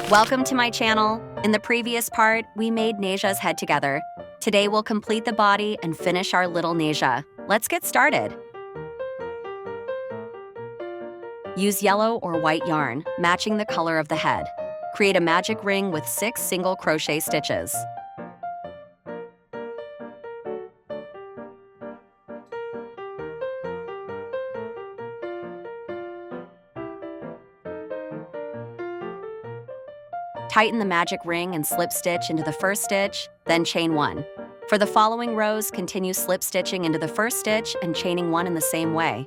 Welcome to my channel. In the previous part, we made Naja's head together. Today we'll complete the body and finish our little Naja. Let's get started. Use yellow or white yarn, matching the color of the head. Create a magic ring with 6 single crochet stitches. Tighten the magic ring and slip stitch into the first stitch, then chain 1. For the following rows, continue slip stitching into the first stitch and chaining 1 in the same way.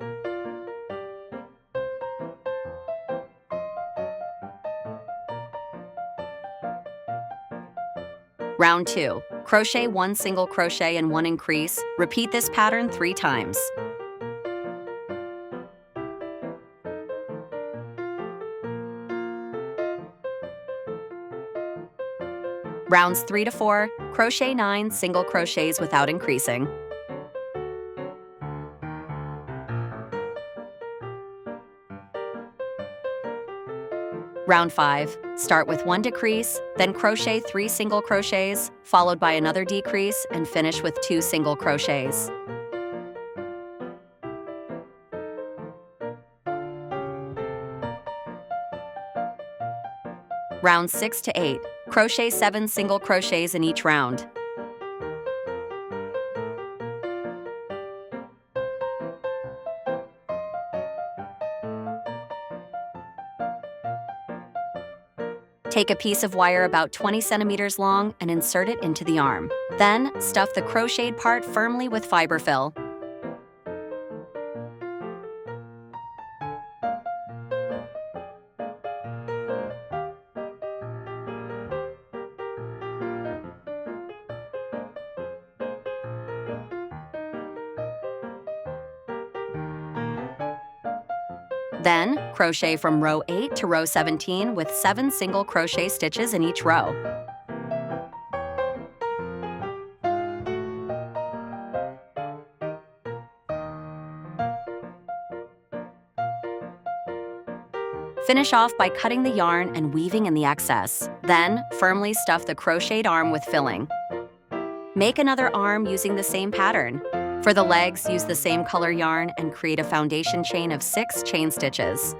Round 2. Crochet 1 single crochet and 1 increase. Repeat this pattern 3 times. Rounds 3 to 4, crochet 9 single crochets without increasing. Round 5, start with 1 decrease, then crochet 3 single crochets, followed by another decrease, and finish with 2 single crochets. Rounds 6 to 8, crochet 7 single crochets in each round. Take a piece of wire about 20 centimeters long and insert it into the arm. Then, stuff the crocheted part firmly with fiber fill. Then, crochet from row 8 to row 17 with 7 single crochet stitches in each row. Finish off by cutting the yarn and weaving in the excess. Then, firmly stuff the crocheted arm with filling. Make another arm using the same pattern. For the legs, use the same color yarn and create a foundation chain of 6 chain stitches.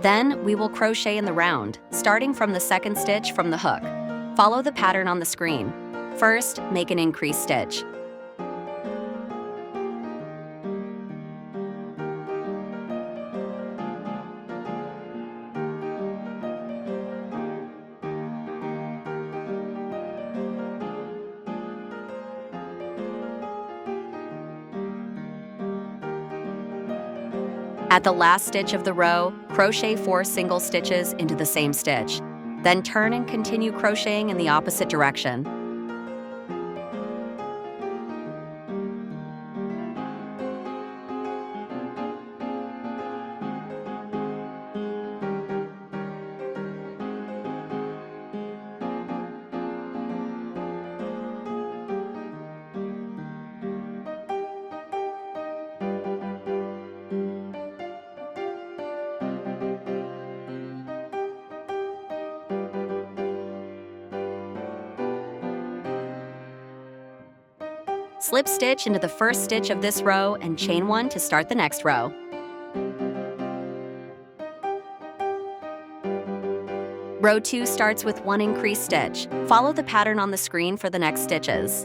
Then, we will crochet in the round, starting from the second stitch from the hook. Follow the pattern on the screen. First, make an increase stitch. At the last stitch of the row, crochet 4 single stitches into the same stitch. Then turn and continue crocheting in the opposite direction. Slip stitch into the first stitch of this row and chain 1 to start the next row. Row 2 starts with 1 increased stitch. Follow the pattern on the screen for the next stitches.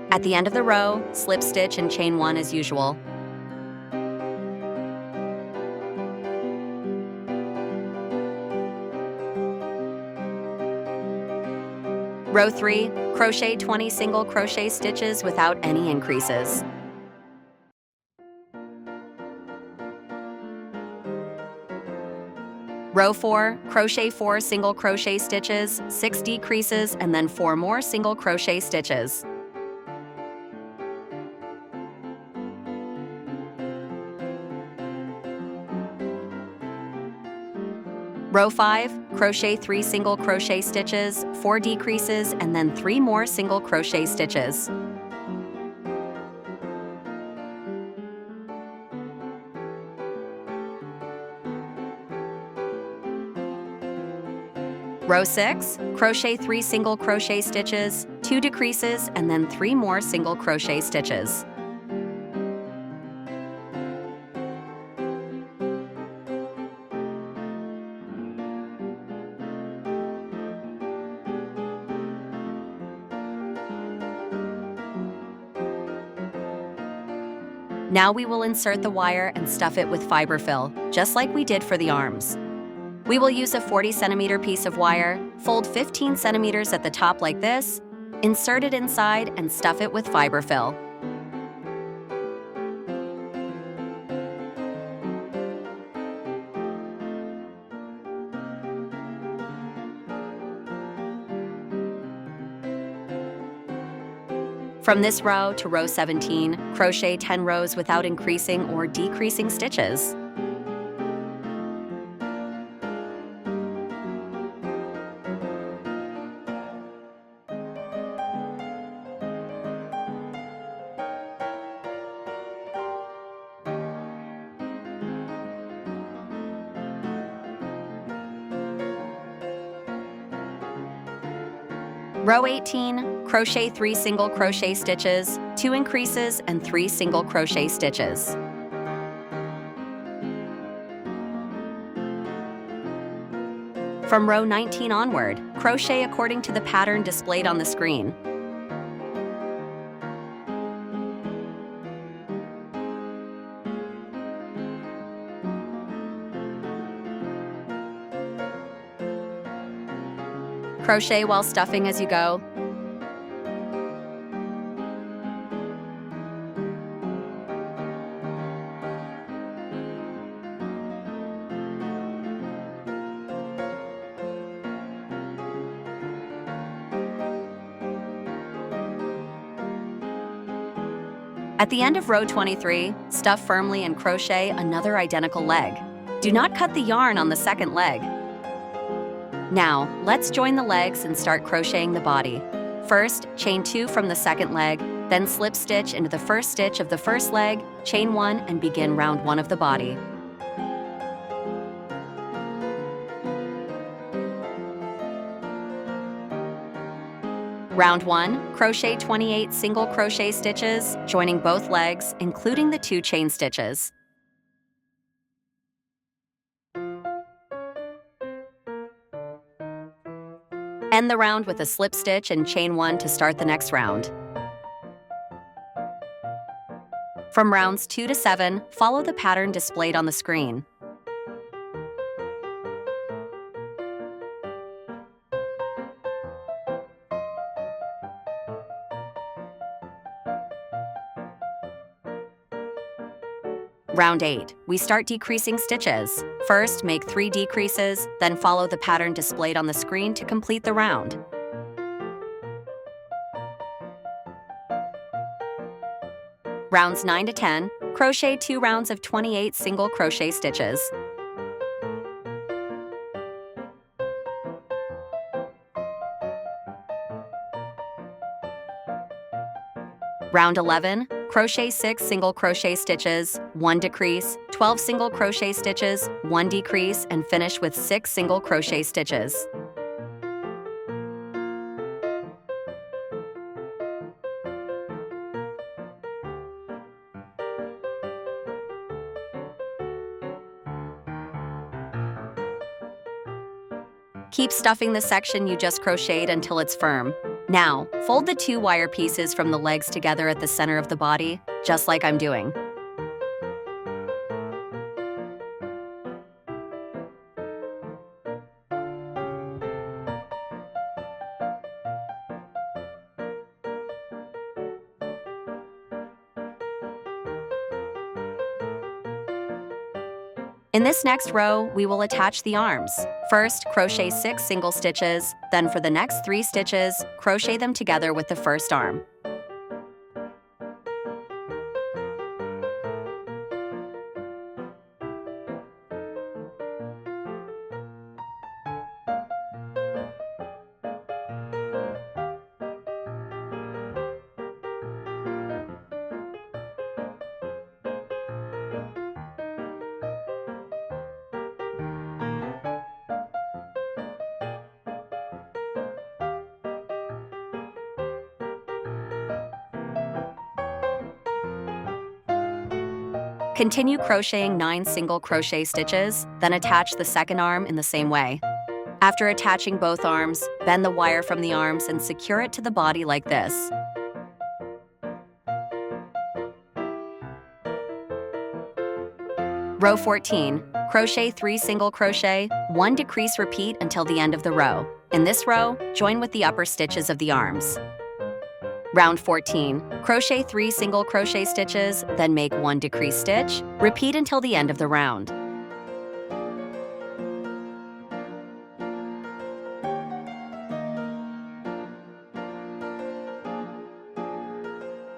At the end of the row, slip stitch and chain 1 as usual. Row 3, crochet 20 single crochet stitches without any increases. Row 4, crochet 4 single crochet stitches, 6 decreases, and then 4 more single crochet stitches. Row 5, crochet 3 single crochet stitches, 4 decreases, and then 3 more single crochet stitches. Row 6, crochet 3 single crochet stitches, 2 decreases, and then 3 more single crochet stitches. Now we will insert the wire and stuff it with fiber fill, just like we did for the arms. We will use a 40-centimeter piece of wire, fold 15 centimeters at the top like this, insert it inside and stuff it with fiber fill. From this row to row 17, crochet 10 rows without increasing or decreasing stitches. Row 18, crochet 3 single crochet stitches, 2 increases, and 3 single crochet stitches. From row 19 onward, crochet according to the pattern displayed on the screen. Crochet while stuffing as you go. At the end of row 23, stuff firmly and crochet another identical leg. Do not cut the yarn on the second leg. Now, let's join the legs and start crocheting the body. First, chain 2 from the second leg, then slip stitch into the first stitch of the first leg, chain 1, and begin round 1 of the body. Round 1, crochet 28 single crochet stitches, joining both legs, including the 2 chain stitches. End the round with a slip stitch and chain 1 to start the next round. From rounds 2 to 7, follow the pattern displayed on the screen. Round 8, we start decreasing stitches. First, make 3 decreases, then follow the pattern displayed on the screen to complete the round. Rounds 9 to 10, crochet 2 rounds of 28 single crochet stitches. Round 11, crochet 6 single crochet stitches, 1 decrease, 12 single crochet stitches, 1 decrease, and finish with 6 single crochet stitches. Keep stuffing the section you just crocheted until it's firm. Now, fold the 2 wire pieces from the legs together at the center of the body, just like I'm doing. In this next row, we will attach the arms. First, crochet 6 single stitches, then for the next 3 stitches, crochet them together with the first arm. Continue crocheting 9 single crochet stitches, then attach the second arm in the same way. After attaching both arms, bend the wire from the arms and secure it to the body like this. Row 14. Crochet 3 single crochet, 1 decrease, repeat until the end of the row. In this row, join with the upper stitches of the arms. Round 14. Crochet 3 single crochet stitches, then make 1 decrease stitch. Repeat until the end of the round.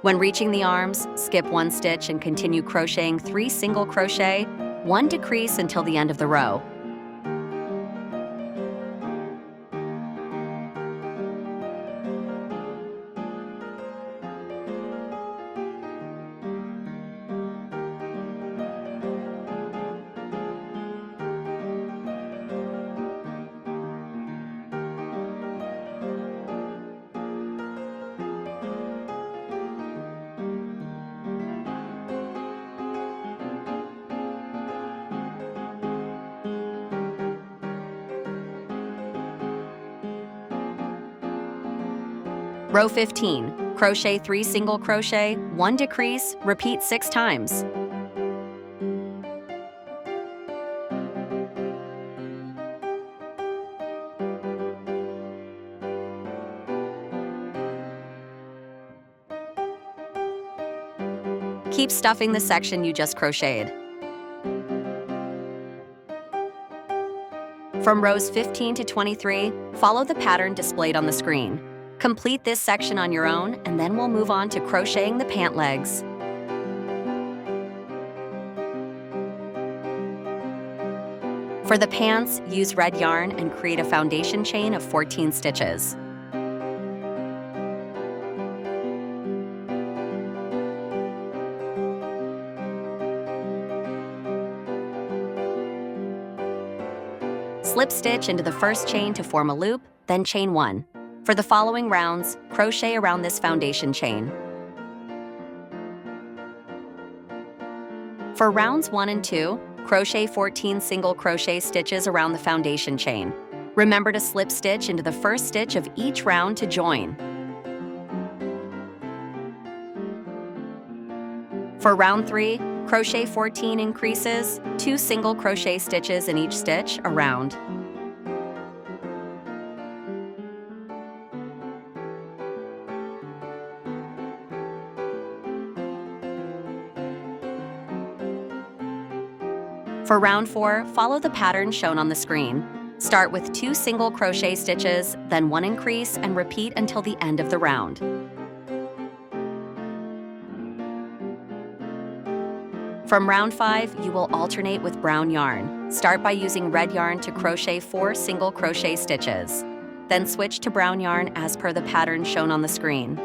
When reaching the arms, skip 1 stitch and continue crocheting 3 single crochet, 1 decrease until the end of the row. Row 15. Crochet 3 single crochet, 1 decrease, repeat 6 times. Keep stuffing the section you just crocheted. From rows 15 to 23, follow the pattern displayed on the screen. Complete this section on your own, and then we'll move on to crocheting the pant legs. For the pants, use red yarn and create a foundation chain of 14 stitches. Slip stitch into the first chain to form a loop, then chain 1. For the following rounds, crochet around this foundation chain. For rounds 1 and 2, crochet 14 single crochet stitches around the foundation chain. Remember to slip stitch into the first stitch of each round to join. For round 3, crochet 14 increases, 2 single crochet stitches in each stitch around. For round 4, follow the pattern shown on the screen. Start with 2 single crochet stitches, then 1 increase, and repeat until the end of the round. From round 5, you will alternate with brown yarn. Start by using red yarn to crochet 4 single crochet stitches. Then switch to brown yarn as per the pattern shown on the screen.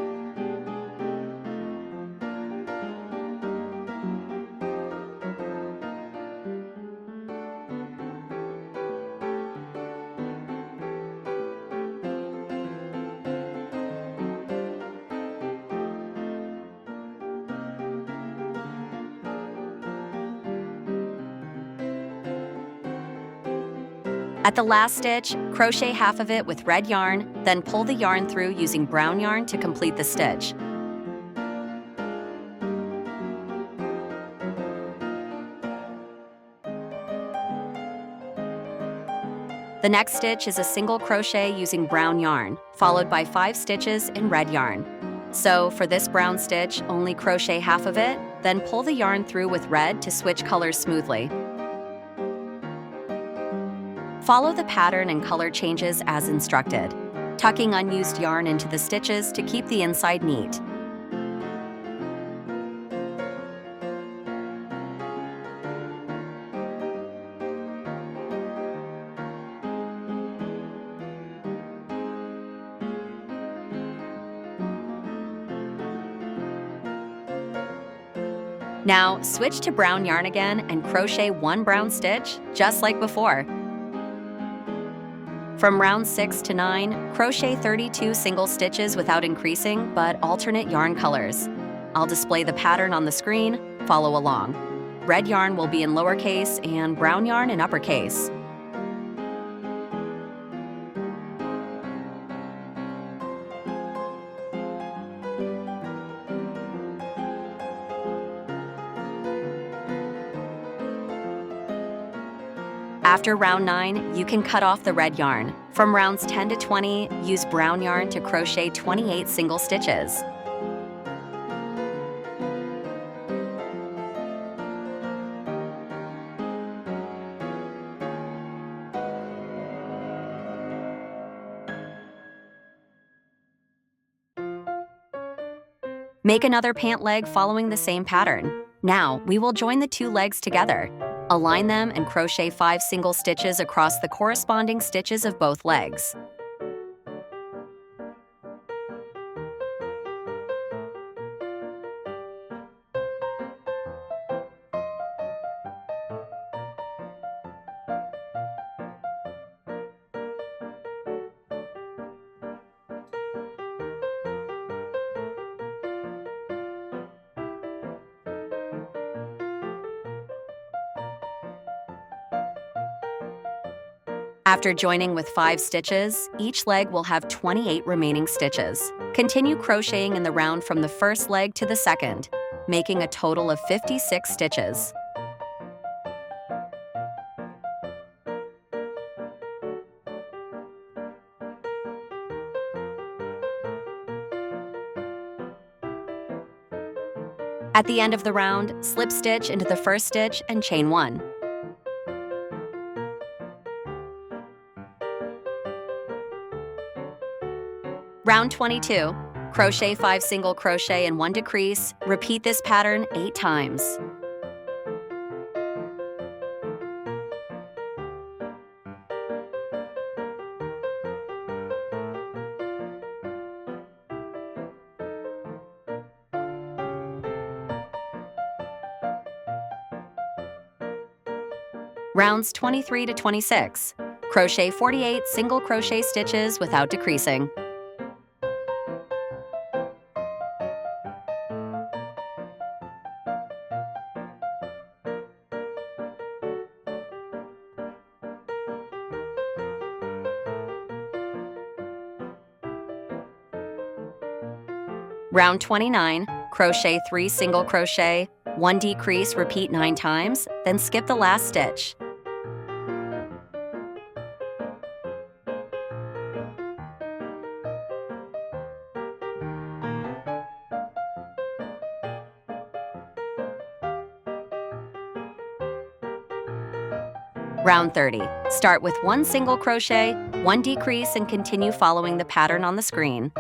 At the last stitch, crochet half of it with red yarn, then pull the yarn through using brown yarn to complete the stitch. The next stitch is a single crochet using brown yarn, followed by 5 stitches in red yarn. So for this brown stitch, only crochet half of it, then pull the yarn through with red to switch colors smoothly. Follow the pattern and color changes as instructed, tucking unused yarn into the stitches to keep the inside neat. Now, switch to brown yarn again and crochet 1 brown stitch, just like before. From round 6 to 9, crochet 32 single stitches without increasing, but alternate yarn colors. I'll display the pattern on the screen, follow along. red yarn will be in lowercase and brown yarn in uppercase. After round 9, you can cut off the red yarn. From rounds 10 to 20, use brown yarn to crochet 28 single stitches. Make another pant leg following the same pattern. Now, we will join the 2 legs together. Align them and crochet 5 single stitches across the corresponding stitches of both legs. After joining with 5 stitches, each leg will have 28 remaining stitches. Continue crocheting in the round from the first leg to the second, making a total of 56 stitches. At the end of the round, slip stitch into the first stitch and chain 1. Round 22. Crochet 5 single crochet and 1 decrease. Repeat this pattern 8 times. Rounds 23 to 26. Crochet 48 single crochet stitches without decreasing. Round 29, crochet 3 single crochet, 1 decrease, repeat 9 times, then skip the last stitch. Round 30. Start with 1 single crochet, 1 decrease, and continue following the pattern on the screen.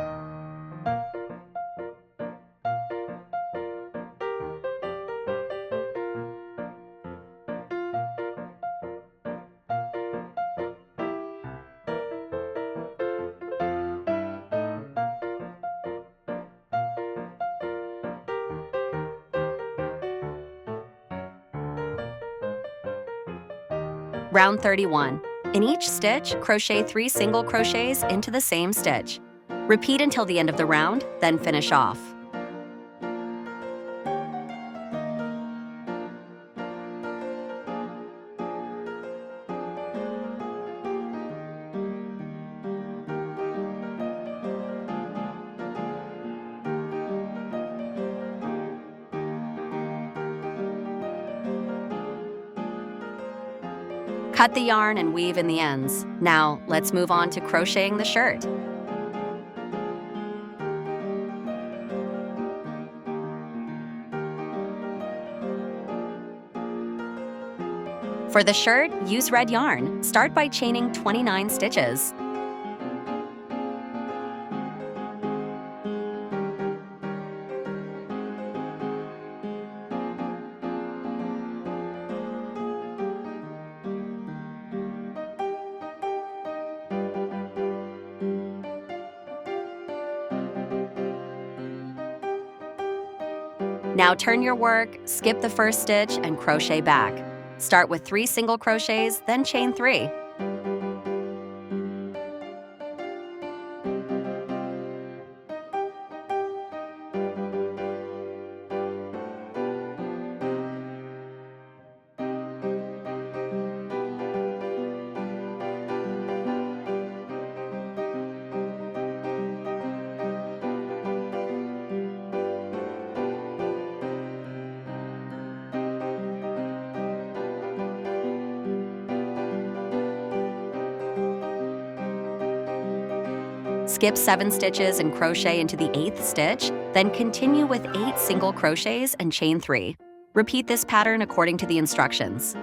Round 31. In each stitch, crochet 3 single crochets into the same stitch. Repeat until the end of the round, then finish off. Cut the yarn and weave in the ends. Now, let's move on to crocheting the shirt. For the shirt, use red yarn. Start by chaining 29 stitches. Now turn your work, skip the first stitch, and crochet back. Start with 3 single crochets, then chain 3. Skip 7 stitches and crochet into the 8th stitch, then continue with 8 single crochets and chain 3. Repeat this pattern according to the instructions.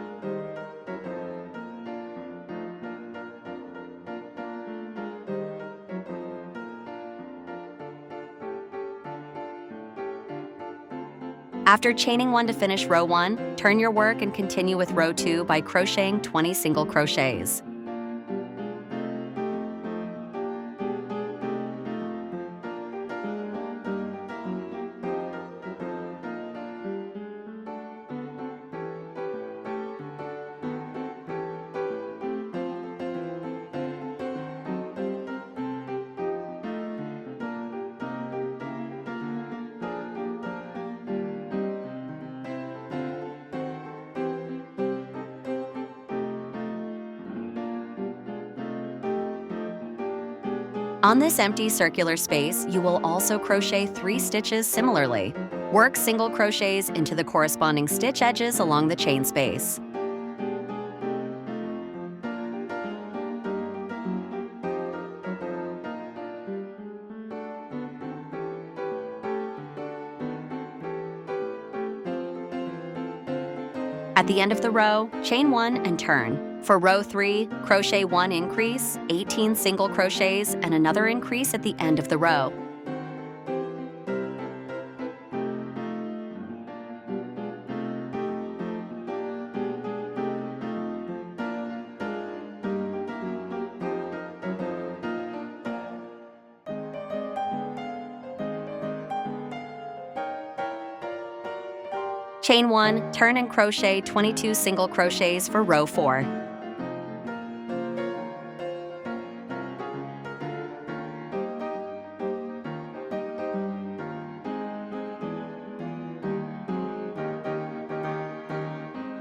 After chaining 1 to finish row 1, turn your work and continue with row 2 by crocheting 20 single crochets. On this empty circular space, you will also crochet 3 stitches similarly. Work single crochets into the corresponding stitch edges along the chain space. At the end of the row, chain 1 and turn. For row 3, crochet 1 increase, 18 single crochets, and another increase at the end of the row. Chain 1, turn and crochet 22 single crochets for row 4.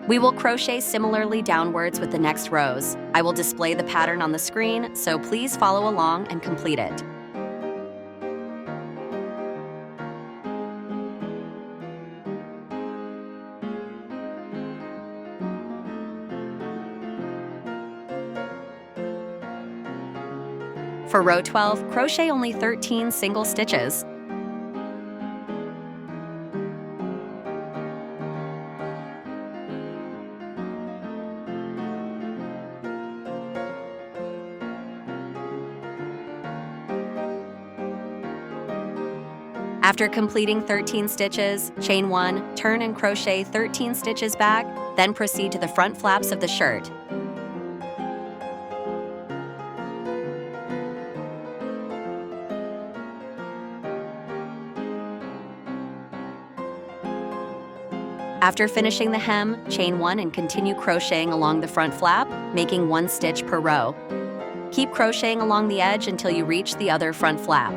We will crochet similarly downwards with the next rows. I will display the pattern on the screen, so please follow along and complete it. For row 12, crochet only 13 single stitches. After completing 13 stitches, chain 1, turn and crochet 13 stitches back, then proceed to the front flaps of the shirt. After finishing the hem, chain 1 and continue crocheting along the front flap, making 1 stitch per row. Keep crocheting along the edge until you reach the other front flap.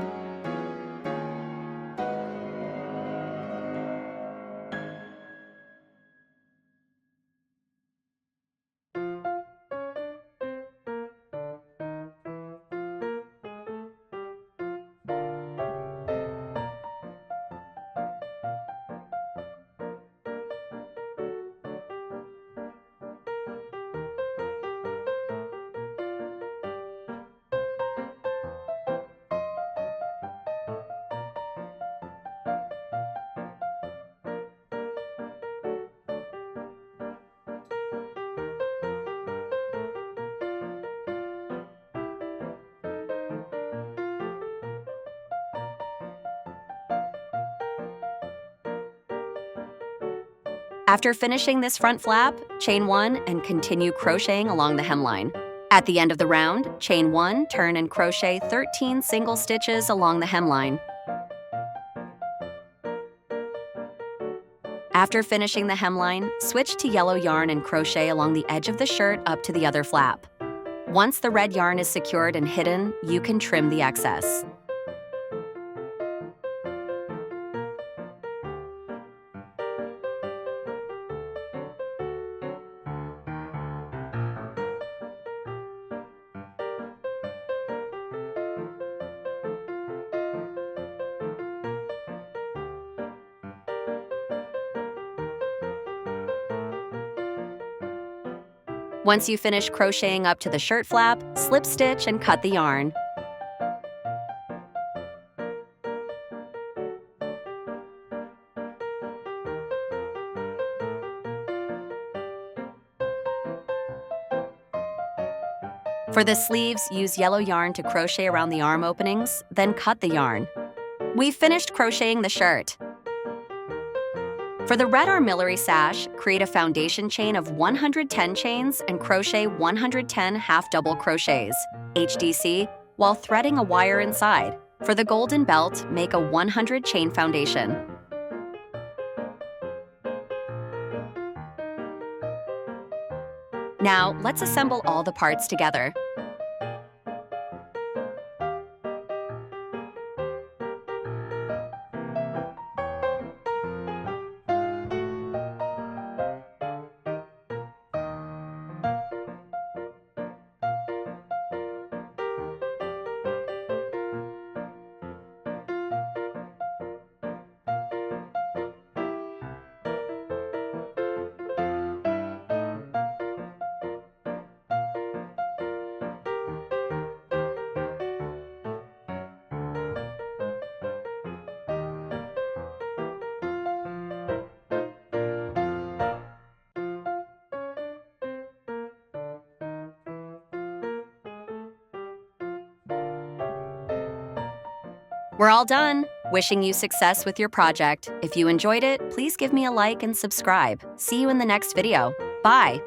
After finishing this front flap, chain 1 and continue crocheting along the hemline. At the end of the round, chain 1, turn and crochet 13 single stitches along the hemline. After finishing the hemline, switch to yellow yarn and crochet along the edge of the shirt up to the other flap. Once the red yarn is secured and hidden, you can trim the excess. Once you finish crocheting up to the shirt flap, slip stitch and cut the yarn. For the sleeves, use yellow yarn to crochet around the arm openings, then cut the yarn. We've finished crocheting the shirt. For the red armillary sash, create a foundation chain of 110 chains and crochet 110 half double crochets, HDC, while threading a wire inside. For the golden belt, make a 100 chain foundation. Now, let's assemble all the parts together. We're all done. Wishing you success with your project. If you enjoyed it, please give me a like and subscribe. See you in the next video. Bye.